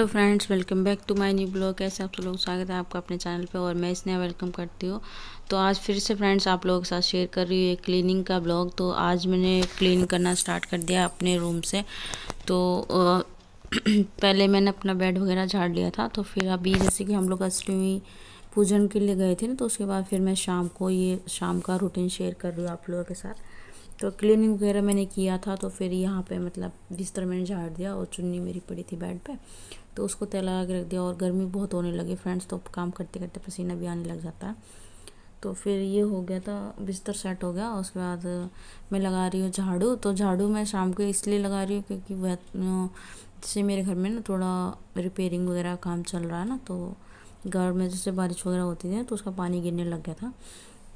Hello friends, welcome back to my new blog. कैसे आप सब लोग, स्वागत है आपका अपने चैनल पे और मैं स्नेहा वेलकम करती हूँ। तो आज फिर से फ्रेंड्स आप लोगों के साथ शेयर कर रही हूँ एक क्लीनिंग का ब्लॉग। तो आज मैंने क्लीन करना स्टार्ट कर दिया अपने रूम से। तो पहले मैंने अपना बेड वगैरह झाड़ लिया था। तो फिर अभी जैसे कि हम लोग अष्टमी पूजन के लिए गए थे ना, तो उसके बाद फिर मैं शाम का रूटीन शेयर कर रही हूँ आप लोगों के साथ। तो क्लीनिंग वगैरह मैंने किया था। तो फिर यहाँ पे मतलब बिस्तर मैंने झाड़ दिया और चुन्नी मेरी पड़ी थी बेड पे, तो उसको तेल लगा के रख दिया। और गर्मी बहुत होने लगी फ्रेंड्स, तो काम करते करते पसीना भी आने लग जाता है। तो फिर ये हो गया था, बिस्तर सेट हो गया। उसके बाद मैं लगा रही हूँ झाड़ू। तो झाड़ू मैं शाम को इसलिए लगा रही हूँ क्योंकि वह जैसे मेरे घर में ना थोड़ा रिपेयरिंग वगैरह काम चल रहा है ना, तो घर में जैसे बारिश वगैरह होती थी तो उसका पानी गिरने लग गया था,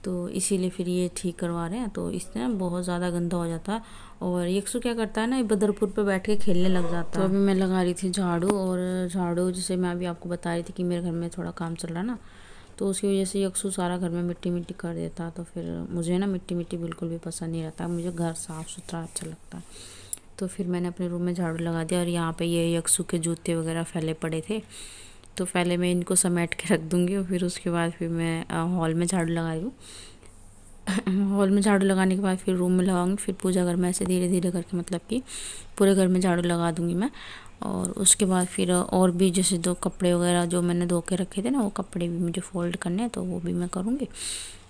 तो इसीलिए फिर ये ठीक करवा रहे हैं। तो इससे ना बहुत ज़्यादा गंदा हो जाता है। और यक्षु क्या करता है ना, बदरपुर पे बैठ के खेलने लग जाता है। तो अभी मैं लगा रही थी झाड़ू। और झाड़ू जैसे मैं अभी आपको बता रही थी कि मेरे घर में थोड़ा काम चल रहा है ना, तो उसकी वजह से यक्षु सारा घर में मिट्टी मिट्टी कर देता है। तो फिर मुझे ना मिट्टी मिट्टी बिल्कुल भी पसंद नहीं रहता, मुझे घर साफ़ सुथरा अच्छा लगता है। तो फिर मैंने अपने रूम में झाड़ू लगा दिया। और यहाँ पे ये यक्षु के जूते वगैरह फैले पड़े थे, तो पहले मैं इनको समेट के रख दूँगी और फिर उसके बाद फिर मैं हॉल में झाड़ू लगा रही हूँ। हॉल में झाड़ू लगाने के बाद फिर रूम में लगाऊंगी, फिर पूजा घर में ऐसे धीरे धीरे करके मतलब कि पूरे घर में झाड़ू लगा दूँगी मैं। और उसके बाद फिर और भी जैसे दो कपड़े वगैरह जो मैंने धो के रखे थे ना, वो कपड़े भी मुझे फोल्ड करने हैं, तो वो भी मैं करूँगी।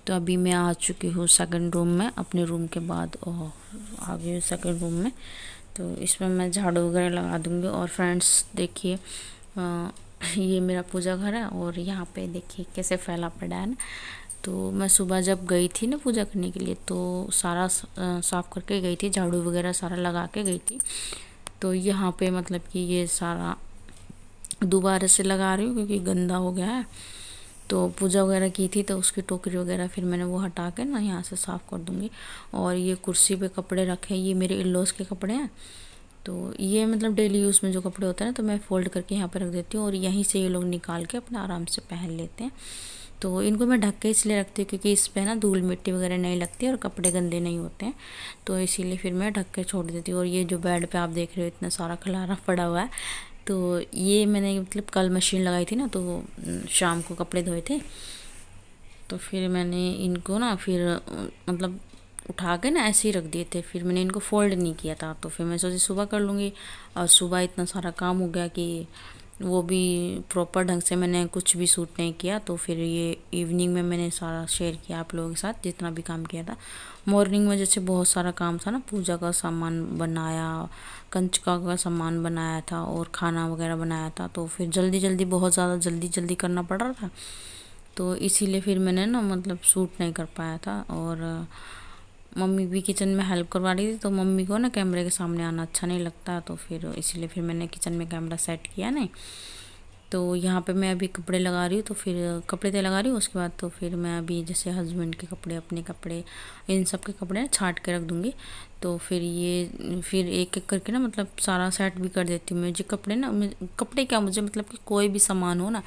तो अभी मैं आ चुकी हूँ सेकंड रूम में अपने रूम के बाद, और आ गई हूँ सेकंड रूम में। तो इसमें मैं झाड़ू वगैरह लगा दूँगी। और फ्रेंड्स देखिए, ये मेरा पूजा घर है और यहाँ पे देखिए कैसे फैला पड़ा है ना। तो मैं सुबह जब गई थी ना पूजा करने के लिए, तो सारा साफ़ करके गई थी, झाड़ू वगैरह सारा लगा के गई थी। तो यहाँ पे मतलब कि ये सारा दोबारा से लगा रही हूँ क्योंकि गंदा हो गया है। तो पूजा वगैरह की थी तो उसकी टोकरी वगैरह फिर मैंने वो हटा के ना यहाँ से साफ़ कर दूँगी। और ये कुर्सी पे कपड़े रखे हैं, ये मेरे इन-लॉज़ के कपड़े हैं। तो ये मतलब डेली यूज़ में जो कपड़े होते हैं ना, तो मैं फ़ोल्ड करके यहाँ पर रख देती हूँ और यहीं से ये लोग निकाल के अपना आराम से पहन लेते हैं। तो इनको मैं ढक के इसलिए रखती हूँ क्योंकि इस पर ना धूल मिट्टी वगैरह नहीं लगती और कपड़े गंदे नहीं होते हैं, तो इसीलिए फिर मैं ढक के छोड़ देती हूँ। और ये जो बेड पे आप देख रहे हो इतना सारा खलारा पड़ा हुआ है, तो ये मैंने मतलब कल मशीन लगाई थी ना, तो शाम को कपड़े धोए थे। तो फिर मैंने इनको ना फिर मतलब उठा के ना ऐसे ही रख दिए थे, फिर मैंने इनको फोल्ड नहीं किया था। तो फिर मैं सोची सुबह कर लूँगी, और सुबह इतना सारा काम हो गया कि वो भी प्रॉपर ढंग से मैंने कुछ भी सूट नहीं किया। तो फिर ये इवनिंग में मैंने सारा शेयर किया आप लोगों के साथ जितना भी काम किया था। मॉर्निंग में जैसे बहुत सारा काम था ना, पूजा का सामान बनाया, कंचका का सामान बनाया था और खाना वगैरह बनाया था। तो फिर जल्दी जल्दी बहुत ज़्यादा जल्दी जल्दी करना पड़ रहा था, तो इसीलिए फिर मैंने ना मतलब सूट नहीं कर पाया था। और मम्मी भी किचन में हेल्प करवा रही थी, तो मम्मी को ना कैमरे के सामने आना अच्छा नहीं लगता, तो फिर इसीलिए फिर मैंने किचन में कैमरा सेट किया नहीं। तो यहाँ पे मैं अभी कपड़े लगा रही हूँ, तो फिर कपड़े तो लगा रही हूँ, उसके बाद तो फिर मैं अभी जैसे हस्बैंड के कपड़े, अपने कपड़े, इन सब के कपड़े ना छांट के रख दूँगी। तो फिर ये फिर एक एक करके ना मतलब सारा सेट भी कर देती हूँ। मुझे कपड़े ना, कपड़े क्या, मुझे मतलब कि कोई भी सामान हो ना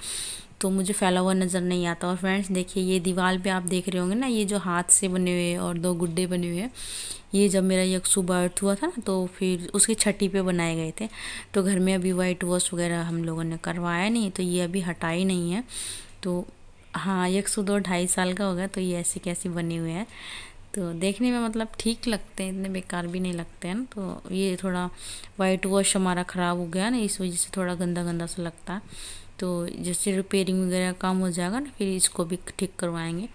तो मुझे फैला हुआ नज़र नहीं आता। और फ्रेंड्स देखिए, ये दीवार पे आप देख रहे होंगे ना, ये जो हाथ से बने हुए और दो गुड्डे बने हुए हैं, ये जब मेरा यक्षु बर्थ हुआ था ना, तो फिर उसकी छठी पे बनाए गए थे। तो घर में अभी वाइट वॉश वगैरह हम लोगों ने करवाया नहीं, तो ये अभी हटाई नहीं है। तो हाँ, यक्षु 2-2.5 साल का हो गया, तो ये ऐसे कैसे बने हुए हैं। तो देखने में मतलब ठीक लगते हैं, इतने बेकार भी नहीं लगते हैं ना। तो ये थोड़ा वाइट वॉश हमारा ख़राब हो गया ना, इस वजह से थोड़ा गंदा गंदा सा लगता है। तो जैसे रिपेयरिंग वगैरह काम हो जाएगा ना, फिर इसको भी ठीक करवाएंगे।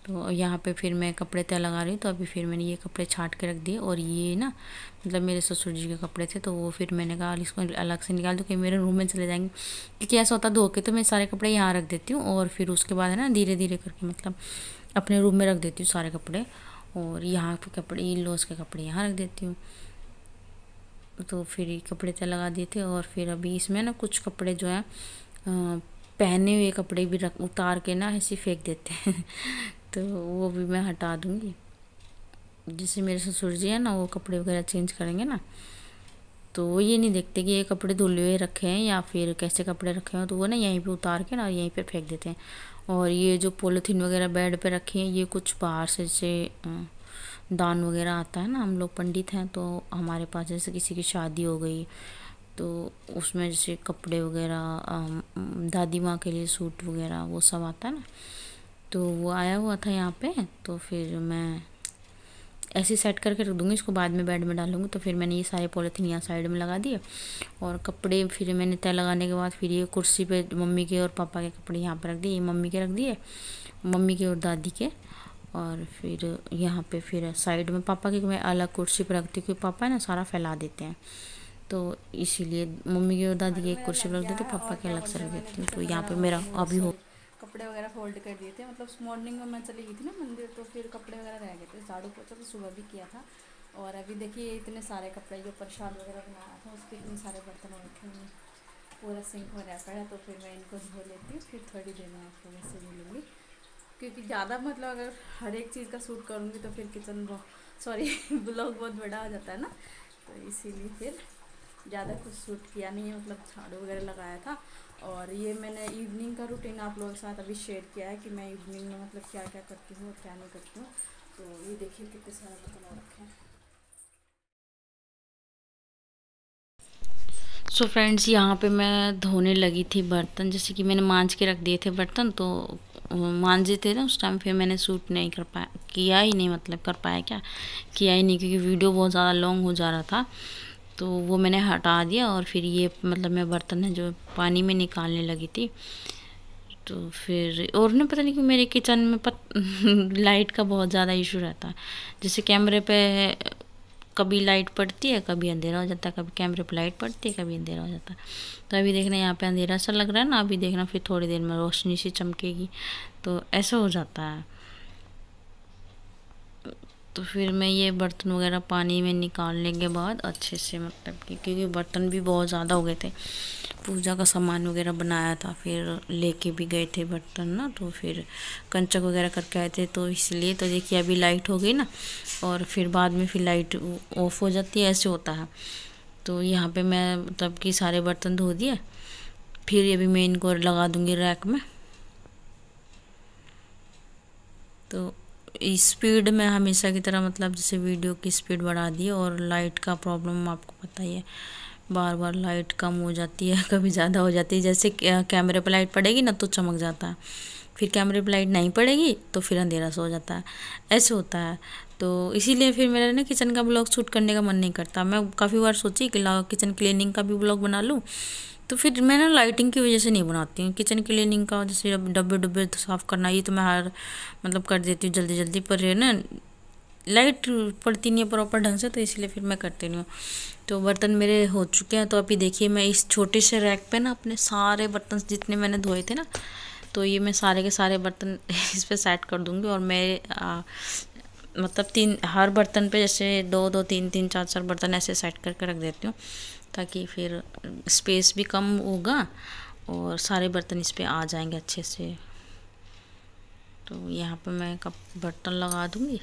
तो यहाँ पे फिर मैं कपड़े तय लगा रही हूँ। तो अभी फिर मैंने ये कपड़े छांट के रख दिए। और ये ना मतलब मेरे ससुर जी के कपड़े थे, तो वो फिर मैंने कहा इसको अलग से निकाल दूँ कि मेरे रूम में चले जाएंगे, क्योंकि ऐसा होता धो के तो मैं सारे कपड़े यहाँ रख देती हूँ और फिर उसके बाद है ना धीरे धीरे करके मतलब अपने रूम में रख देती हूँ सारे कपड़े। और यहाँ पे कपड़े, इन लॉज के कपड़े यहाँ रख देती हूँ। तो फिर ये कपड़े तय लगा दिए थे। और फिर अभी इसमें ना कुछ कपड़े जो हैं पहने हुए कपड़े भी उतार के ना ऐसे फेंक देते हैं तो वो भी मैं हटा दूँगी। जैसे मेरे ससुर जी है ना, वो कपड़े वगैरह चेंज करेंगे ना, तो वो ये नहीं देखते कि ये कपड़े धुले हुए रखे हैं या फिर कैसे कपड़े रखे हैं, तो वो ना यहीं पे उतार के ना यहीं पे फेंक देते हैं। और ये जो पॉलीथीन वगैरह बेड पे रखे हैं, ये कुछ बाहर से जैसे दान वगैरह आता है ना, हम लोग पंडित हैं तो हमारे पास जैसे किसी की शादी हो गई तो उसमें जैसे कपड़े वगैरह, दादी माँ के लिए सूट वगैरह वो सब आता है ना, तो वो आया हुआ था यहाँ पे। तो फिर मैं ऐसे सेट करके रख दूँगी इसको, बाद में बेड में डालूँगी। तो फिर मैंने ये सारे पॉलीथीन यहाँ साइड में लगा दिए और कपड़े फिर मैंने तय लगाने के बाद फिर ये कुर्सी पे मम्मी के और पापा के कपड़े यहाँ पर रख दिए। ये मम्मी के रख दिए, मम्मी के और दादी के। और फिर यहाँ पे फिर साइड में पापा के मैं अलग कुर्सी पर रखती हूँ, क्योंकि पापा है ना सारा फैला देते हैं, तो इसीलिए मम्मी की और दादी की एक कुर्सी पर रख देती हूँ, पापा के अलग से रख देती हूँ। तो यहाँ पे मेरा अभी हो कपड़े वगैरह फोल्ड कर दिए थे, मतलब मॉर्निंग में मैं चली गई थी ना मंदिर, तो फिर कपड़े वगैरह रह गए थे। झाड़ू पोछा तो सुबह भी किया था। और अभी देखिए इतने सारे कपड़े जो प्रसाद वगैरह बनाया था उसके इतने सारे बर्तन रखे हुए, पूरा सिंक में रह पड़ा। तो फिर मैं इनको धो लेती हूँ, फिर थोड़ी देर में आप लोगों से मिलूँगी, क्योंकि ज़्यादा मतलब अगर हर एक चीज़ का शूट करूँगी तो फिर किचन ब्लॉग बहुत बड़ा हो जाता है ना, तो इसीलिए फिर ज़्यादा कुछ शूट किया नहीं है। मतलब झाड़ू वगैरह लगाया था। और ये मैंने इवनिंग का रूटीन आप लोगों के साथ अभी शेयर किया है कि मैं इवनिंग में मतलब क्या क्या करती हूँ और क्या नहीं करती हूँ। तो ये देखिए कितने सारे बर्तन रखे हैं। सो फ्रेंड्स, यहाँ पे मैं धोने लगी थी बर्तन, जैसे कि मैंने मांज के रख दिए थे बर्तन, तो मांजे थे ना उस टाइम। फिर मैंने शूट नहीं कर पाया, किया ही नहीं, मतलब कर पाया क्या, किया ही नहीं, क्योंकि वीडियो बहुत ज़्यादा लॉन्ग हो जा रहा था। तो वो मैंने हटा दिया और फिर ये मतलब मैं बर्तन है जो पानी में निकालने लगी थी। तो फिर और ना पता नहीं क्यों मेरे किचन में लाइट का बहुत ज़्यादा इशू रहता है। जैसे कैमरे पे कभी लाइट पड़ती है, कभी अंधेरा हो जाता है, कभी कैमरे पे लाइट पड़ती है, कभी अंधेरा हो जाता है। तो अभी देखना यहाँ पे अंधेरा सा लग रहा है ना, अभी देखना फिर थोड़ी देर में रोशनी सी चमकेगी, तो ऐसा हो जाता है। तो फिर मैं ये बर्तन वगैरह पानी में निकालने के बाद अच्छे से, मतलब कि क्योंकि बर्तन भी बहुत ज़्यादा हो गए थे, पूजा का सामान वगैरह बनाया था, फिर लेके भी गए थे बर्तन ना, तो फिर कंचक वगैरह करके आए थे, तो इसलिए। तो देखिए अभी लाइट हो गई ना, और फिर बाद में फिर लाइट ऑफ हो जाती है, ऐसे होता है। तो यहाँ पे मैं मतलब कि सारे बर्तन धो दिए, फिर अभी मैं इनको लगा दूँगी रैक में। तो स्पीड में हमेशा की तरह, मतलब जैसे वीडियो की स्पीड बढ़ा दी, और लाइट का प्रॉब्लम आपको पता ही है, बार बार लाइट कम हो जाती है, कभी ज़्यादा हो जाती है। जैसे कैमरे पर लाइट पड़ेगी ना तो चमक जाता है, फिर कैमरे पर लाइट नहीं पड़ेगी तो फिर अंधेरा सा हो जाता है, ऐसे होता है। तो इसीलिए फिर मेरा ना किचन का ब्लॉग शूट करने का मन नहीं करता। मैं काफ़ी बार सोची कि किचन क्लीनिंग का भी ब्लॉग बना लूँ, तो फिर मैं ना लाइटिंग की वजह से नहीं बनाती हूँ। किचन क्लीनिंग का जैसे डब्बे डब्बे साफ़ करना, ये तो मैं हर मतलब कर देती हूँ जल्दी जल्दी, पर है ना लाइट पड़ती नहीं है प्रॉपर ढंग से, तो इसलिए फिर मैं करती नहीं हूँ। तो बर्तन मेरे हो चुके हैं। तो अभी देखिए मैं इस छोटे से रैक पे ना अपने सारे बर्तन जितने मैंने धोए थे ना, तो ये मैं सारे के सारे बर्तन इस पर सेट कर दूँगी। और मैं मतलब हर बर्तन पे जैसे दो दो तीन तीन चार चार बर्तन ऐसे सेट करके रख देती हूँ, ताकि फिर स्पेस भी कम होगा और सारे बर्तन इस पे आ जाएंगे अच्छे से। तो यहाँ पे मैं कप बर्तन लगा दूँगी।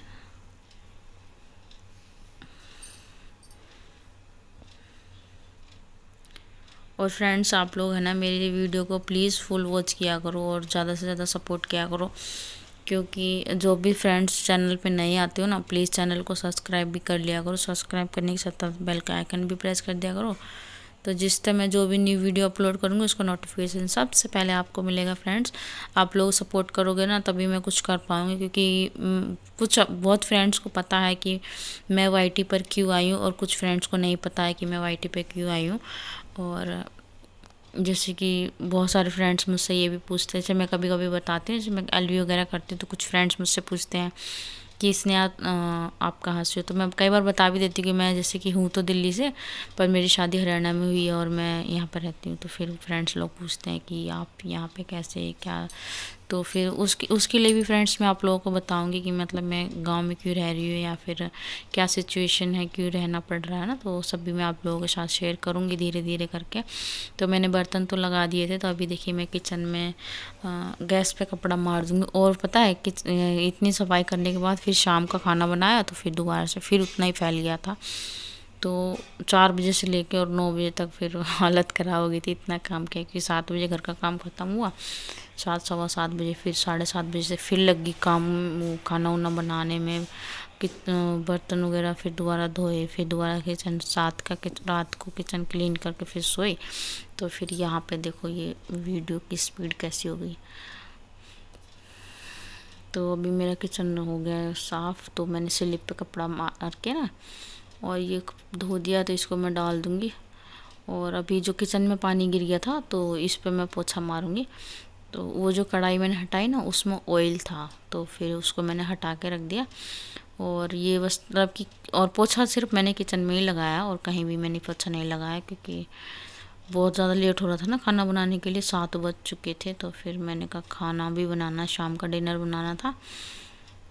और फ्रेंड्स, आप लोग है ना मेरी वीडियो को प्लीज़ फुल वॉच किया करो और ज़्यादा से ज़्यादा सपोर्ट किया करो, क्योंकि जो भी फ्रेंड्स चैनल पे नए आते हो ना, प्लीज़ चैनल को सब्सक्राइब भी कर लिया करो। सब्सक्राइब करने के साथ बेल का आइकन भी प्रेस कर दिया करो, तो जिस टाइम मैं जो भी न्यू वीडियो अपलोड करूँगी उसका नोटिफिकेशन सबसे पहले आपको मिलेगा। फ्रेंड्स, आप लोग सपोर्ट करोगे ना तभी मैं कुछ कर पाऊँगी, क्योंकि कुछ बहुत फ्रेंड्स को पता है कि मैं वाईटी पर क्यों आई हूँ, और कुछ फ्रेंड्स को नहीं पता है कि मैं वाईटी पर क्यों आई हूँ। और जैसे कि बहुत सारे फ्रेंड्स मुझसे ये भी पूछते हैं, जैसे मैं कभी कभी बताती हूँ, जैसे मैं एलवी वगैरह करती हूँ, तो कुछ फ्रेंड्स मुझसे पूछते हैं कि इसने आप कहाँ से हो। तो मैं कई बार बता भी देती हूँ कि मैं जैसे कि हूँ तो दिल्ली से, पर मेरी शादी हरियाणा में हुई है और मैं यहाँ पर रहती हूँ। तो फिर फ्रेंड्स लोग पूछते हैं कि आप यहाँ पे कैसे क्या, तो फिर उसके लिए भी फ्रेंड्स मैं आप लोगों को बताऊंगी कि मतलब मैं गांव में क्यों रह रही हूँ, या फिर क्या सिचुएशन है, क्यों रहना पड़ रहा है ना, तो सब भी मैं आप लोगों के साथ शेयर करूँगी धीरे धीरे करके। तो मैंने बर्तन तो लगा दिए थे, तो अभी देखिए मैं किचन में गैस पे कपड़ा मार दूँगी। और पता है कि इतनी सफाई करने के बाद फिर शाम का खाना बनाया, तो फिर दोबारा से फिर उतना ही फैल गया था। तो 4 बजे से लेके और 9 बजे तक फिर हालत ख़राब हो गई थी, इतना काम किया। कि 7 बजे घर का काम ख़त्म हुआ, 7 सवा 7 बजे फिर 7:30 बजे से फिर लगी काम, खाना वाना बनाने में, बर्तन वगैरह फिर दोबारा धोए, फिर दोबारा किचन रात को किचन क्लीन करके फिर सोए। तो फिर यहाँ पे देखो ये वीडियो की स्पीड कैसी हो गई। तो अभी मेरा किचन हो गया है साफ़। तो मैंने स्लिप पे कपड़ा मार के ना और ये धो दिया, तो इसको मैं डाल दूँगी। और अभी जो किचन में पानी गिर गया था तो इस पे मैं पोछा मारूंगी। तो वो जो कढ़ाई मैंने हटाई ना उसमें ऑयल था, तो फिर उसको मैंने हटा के रख दिया। और ये बस मतलब कि और पोछा सिर्फ मैंने किचन में ही लगाया और कहीं भी मैंने पोछा नहीं लगाया, क्योंकि बहुत ज़्यादा लेट हो रहा था ना खाना बनाने के लिए, 7 बज चुके थे। तो फिर मैंने कहा खाना भी बनाना, शाम का डिनर बनाना था।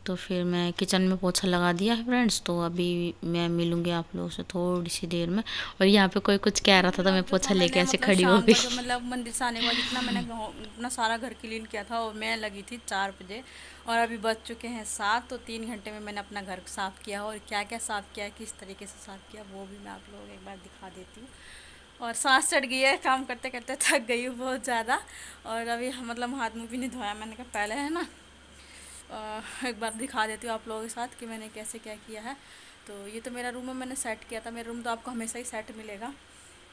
तो फिर मैं किचन में पोछा लगा दिया है फ्रेंड्स। तो अभी मैं मिलूंगी आप लोगों से थोड़ी सी देर में। और यहाँ पे कोई कुछ कह रहा था तो मैं पोछा लेके ऐसे खड़ी हो गई। मतलब मंदिर से आने के बाद इतना मैंने अपना सारा घर क्लीन किया था और मैं लगी थी 4 बजे और अभी बज चुके हैं 7। तो 3 घंटे में मैंने अपना घर साफ़ किया और क्या क्या साफ़ किया, किस तरीके से साफ़ किया, वो भी मैं आप लोगों को एक बार दिखा देती हूँ। और सांस चढ़ गई है, काम करते करते थक गई हूँ बहुत ज़्यादा। और अभी मतलब हाथ मुँह भी नहीं धोया, मैंने कहा पहले है ना एक बार दिखा देती हूँ आप लोगों के साथ कि मैंने कैसे क्या किया है। तो ये तो मेरा रूम है, मैंने सेट किया था। मेरा रूम तो आपको हमेशा ही सेट मिलेगा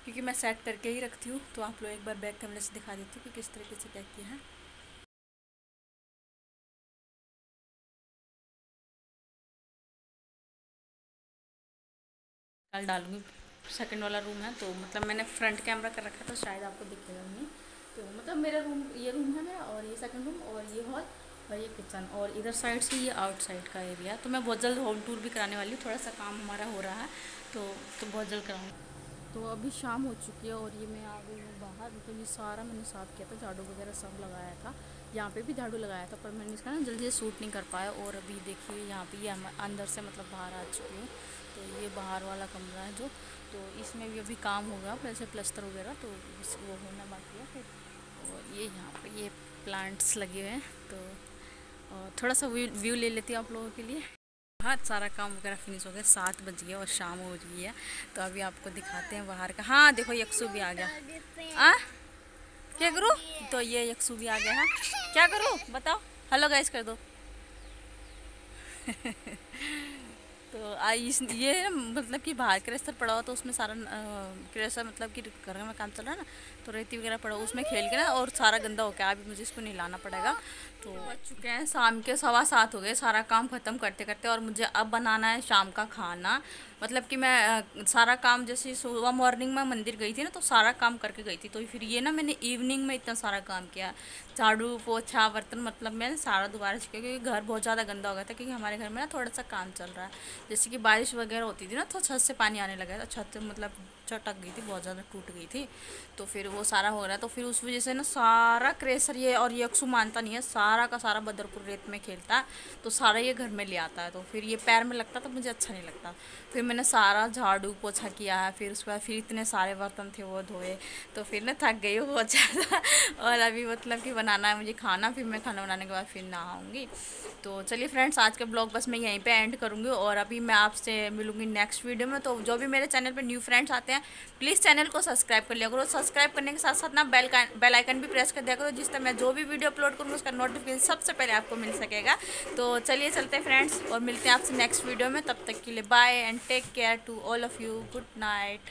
क्योंकि मैं सेट करके ही रखती हूँ। तो आप लोग एक बार बैक कैमरे से दिखा देती हूँ कि किस तरीके से क्या किया है। कल डालूंगी। सेकंड वाला रूम है, तो मतलब मैंने फ्रंट कैमरा कर रखा था, शायद आपको दिखेगा नहीं। तो मतलब मेरा रूम, ये रूम है मेरा और ये सेकंड रूम और ये हॉल और ये किचन और इधर साइड से ये आउटसाइड का एरिया। तो मैं बहुत जल्द होम टूर भी कराने वाली हूँ, थोड़ा सा काम हमारा हो रहा है तो बहुत जल्द कराऊँगी। तो अभी शाम हो चुकी है और ये मैं आ गई हूँ बाहर। मतलब ये सारा मैंने साफ़ किया था, झाड़ू वगैरह सब लगाया था, यहाँ पे भी झाड़ू लगाया था, पर मैंने इसका ना जल्दी से सूट नहीं कर पाया। और अभी देखिए यहाँ पे ये अंदर से मतलब बाहर आ चुकी हूँ। तो ये बाहर वाला कमरा है जो, तो इसमें भी अभी काम होगा वैसे प्लस्तर वगैरह, तो वो होना बाकी है फिर। और ये यहाँ पे ये प्लांट्स लगे हुए हैं। तो थोड़ा सा व्यू ले लेती हूँ आप लोगों के लिए। हाँ, सारा काम वगैरह फिनिश हो गया, 7 बज गया और शाम हो रही है। तो अभी आपको दिखाते हैं बाहर का। हाँ देखो यक्षु भी आ गया। क्या करूँ? तो ये यक्षु भी आ गया है, क्या करूँ बताओ? हेलो गाइस कर दो। तो ये मतलब कि बाहर क्रेशर पड़ा हुआ, तो उसमें सारा क्रेशर मतलब कि घर में काम चल रहा है ना, तो रेती वगैरह पड़ा उसमें खेल के ना और सारा गंदा हो गया। अभी मुझे इसको नहलाना पड़ेगा। तो बज चुके हैं शाम के 7:15 हो गए सारा काम ख़त्म करते करते। और मुझे अब बनाना है शाम का खाना। मतलब कि मैं सारा काम जैसे सुबह मॉर्निंग में मंदिर गई थी ना, तो सारा काम करके गई थी। तो फिर ये ना मैंने इवनिंग में इतना सारा काम किया, झाड़ू पोछा बर्तन, मतलब मैंने सारा दोबारा किया क्योंकि घर बहुत ज़्यादा गंदा हो गया था। क्योंकि हमारे घर में ना थोड़ा सा काम चल रहा है, जैसे कि बारिश वगैरह होती थी ना तो छत से पानी आने लगा था, छत मतलब चटक गई थी, बहुत ज़्यादा टूट गई थी। तो फिर वो सारा हो रहा है, तो फिर उस वजह से ना सारा क्रेशर ये, और ये अक्सू मानता नहीं है, सारा का सारा बदरपुर रेत में खेलता है, तो सारा ये घर में ले आता है। तो फिर ये पैर में लगता तो मुझे अच्छा नहीं लगता। फिर मैंने सारा झाड़ू पोछा किया है, फिर उसके बाद फिर इतने सारे बर्तन थे वो धोए। तो फिर ना थक गई हूँ बहुत ज़्यादा। और अभी मतलब कि बनाना है मुझे खाना, फिर मैं खाना बनाने के बाद फिर नहाऊंगी। तो चलिए फ्रेंड्स, आज का ब्लॉग बस मैं यहीं पे एंड करूँगी और अभी मैं आपसे मिलूँगी नेक्स्ट वीडियो में। तो जो भी मेरे चैनल पे न्यू फ्रेंड्स आते हैं प्लीज़ चैनल को सब्सक्राइब कर लिया करो। सब्सक्राइब करने के साथ साथ ना बेल आइकन भी प्रेस कर दिया करो, जिससे मैं जो भी वीडियो अपलोड करूँगी उसका नोटिफिकेशन सबसे पहले आपको मिल सकेगा। तो चलिए चलते हैं फ्रेंड्स और मिलते हैं आपसे नेक्स्ट वीडियो में। तब तक के लिए bye and take care to all of you. Good night.